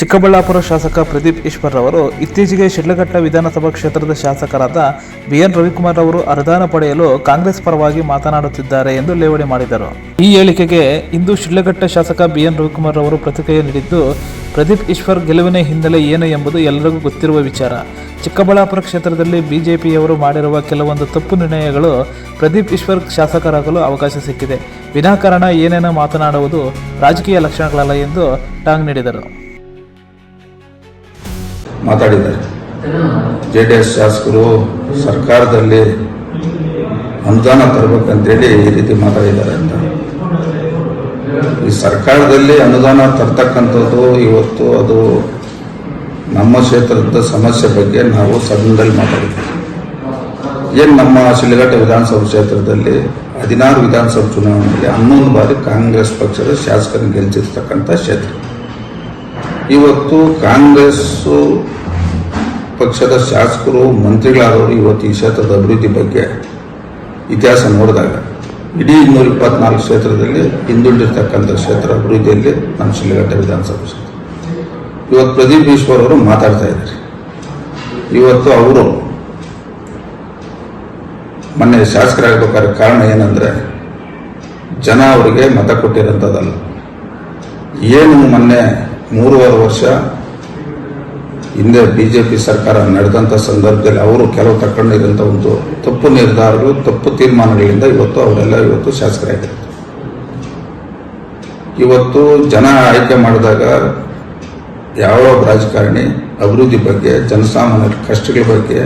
ಚಿಕ್ಕಬಳ್ಳಾಪುರ ಶಾಸಕ ಪ್ರದೀಪ್ ಈಶ್ವರ್ ಅವರು ಇತ್ತೀಚೆಗೆ ಶಿಡ್ಲಘಟ್ಟ ವಿಧಾನಸಭಾ ಕ್ಷೇತ್ರದ ಶಾಸಕರಾದ ಬಿಎನ್ ರವಿಕುಮಾರ್ ಅವರು ಅನುದಾನ ಪಡೆಯಲು ಕಾಂಗ್ರೆಸ್ ಪರವಾಗಿ ಮಾತನಾಡುತ್ತಿದ್ದಾರೆ ಎಂದು ಲೇವಡಿ ಮಾಡಿದರು. ಈ ಹೇಳಿಕೆಗೆ ಇಂದು ಶಿಡ್ಲಘಟ್ಟ ಶಾಸಕ ಬಿಎನ್ ರವಿಕುಮಾರ್ ಅವರು ಪ್ರತಿಕ್ರಿಯೆ ನೀಡಿದ್ದು, ಪ್ರದೀಪ್ ಈಶ್ವರ್ ಗೆಲುವಿನ ಹಿನ್ನೆಲೆ ಏನು ಎಂಬುದು ಎಲ್ಲರಿಗೂ ಗೊತ್ತಿರುವ ವಿಚಾರ. ಚಿಕ್ಕಬಳ್ಳಾಪುರ ಕ್ಷೇತ್ರದಲ್ಲಿ ಬಿಜೆಪಿಯವರು ಮಾಡಿರುವ ಕೆಲವೊಂದು ತಪ್ಪು ನಿರ್ಣಯಗಳು ಪ್ರದೀಪ್ ಈಶ್ವರ್ ಶಾಸಕರಾಗಲು ಅವಕಾಶ ಸಿಕ್ಕಿದೆ. ವಿನಾಕಾರಣ ಏನೇನೋ ಮಾತನಾಡುವುದು ರಾಜಕೀಯ ಲಕ್ಷಣಗಳಲ್ಲ ಎಂದು ಟಾಂಗ್ ನೀಡಿದರು. ಮಾತಾಡಿದ್ದಾರೆ. JDS ಶಾಸಕರು ಸರ್ಕಾರದಲ್ಲಿ ಅನುದಾನ ತರಬೇಕಂತೇಳಿ ಈ ರೀತಿ ಮಾತಾಡಿದ್ದಾರೆ ಅಂತ. ಈ ಸರ್ಕಾರದಲ್ಲಿ ಅನುದಾನ ತರ್ತಕ್ಕಂಥದ್ದು ಇವತ್ತು ಅದು ನಮ್ಮ ಕ್ಷೇತ್ರದ ಸಮಸ್ಯೆ ಬಗ್ಗೆ ನಾವು ಸದನದಲ್ಲಿ ಮಾತಾಡಿದ್ದೀವಿ. ಏನು ನಮ್ಮ ಶಿಡ್ಲಘಟ್ಟ ವಿಧಾನಸಭಾ ಕ್ಷೇತ್ರದಲ್ಲಿ 16 ವಿಧಾನಸಭಾ ಚುನಾವಣೆಯಲ್ಲಿ 11 ಬಾರಿ ಕಾಂಗ್ರೆಸ್ ಪಕ್ಷದ ಶಾಸಕರನ್ನು ಗೆಲ್ಲಿಸಿರ್ತಕ್ಕಂಥ ಕ್ಷೇತ್ರ. ಇವತ್ತು ಕಾಂಗ್ರೆಸ್ ಪಕ್ಷದ ಶಾಸಕರು ಮಂತ್ರಿಗಳಾದವರು ಇವತ್ತು ಈ ಕ್ಷೇತ್ರದ ಅಭಿವೃದ್ಧಿ ಬಗ್ಗೆ ಇತಿಹಾಸ ನೋಡಿದಾಗ ಇಡೀ 224 ಕ್ಷೇತ್ರದಲ್ಲಿ ಹಿಂದುಳಿದಿರ್ತಕ್ಕಂಥ ಕ್ಷೇತ್ರ ಅಭಿವೃದ್ಧಿಯಲ್ಲಿ ನಮ್ಮ ಶಿಡ್ಲಘಟ್ಟ ವಿಧಾನಸಭಾ ಕ್ಷೇತ್ರ. ಇವತ್ತು ಪ್ರದೀಪ್ ಈಶ್ವರ್ ಅವರು ಮಾತಾಡ್ತಾ ಇದ್ದಾರೆ. ಇವತ್ತು ಅವರು ಮೊನ್ನೆ ಶಾಸಕರಾಗಬೇಕಾದ ಕಾರಣ ಏನಂದರೆ ಜನ ಅವರಿಗೆ ಮತ ಕೊಟ್ಟಿರೋಂಥದ್ದಲ್ಲ. ಏನು ಮೊನ್ನೆ 3.5 ವರ್ಷ ಹಿಂದೆ ಬಿಜೆಪಿ ಸರ್ಕಾರ ನಡೆದಂಥ ಸಂದರ್ಭದಲ್ಲಿ ಅವರು ಕೆಲವು ತಗೊಂಡಿರೋಂಥ ಒಂದು ತಪ್ಪು ನಿರ್ಧಾರಗಳು, ತಪ್ಪು ತೀರ್ಮಾನಗಳಿಂದ ಇವತ್ತು ಅವರೆಲ್ಲ ಇವತ್ತು ಶಾಸಕರಾಗಿದ್ದಾರೆ. ಇವತ್ತು ಜನ ಆಯ್ಕೆ ಮಾಡಿದಾಗ ಯಾವ ರಾಜಕಾರಣಿ ಅಭಿವೃದ್ಧಿ ಬಗ್ಗೆ, ಜನಸಾಮಾನ್ಯರ ಕಷ್ಟಗಳ ಬಗ್ಗೆ,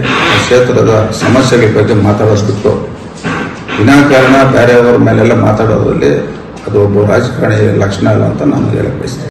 ಕ್ಷೇತ್ರದ ಸಮಸ್ಯೆಗಳ ಬಗ್ಗೆ ಮಾತಾಡೋದು ಬಿಟ್ಟು ವಿನಾಕಾರಣ ಬೇರೆಯವರ ಮೇಲೆಲ್ಲ ಮಾತಾಡೋದ್ರಲ್ಲಿ ಅದು ಒಬ್ಬ ರಾಜಕಾರಣಿ ಲಕ್ಷಣ ಅಲ್ಲ ಅಂತ ನಾನು ಹೇಳಕ್ ಬಯಸ್ತೇನೆ.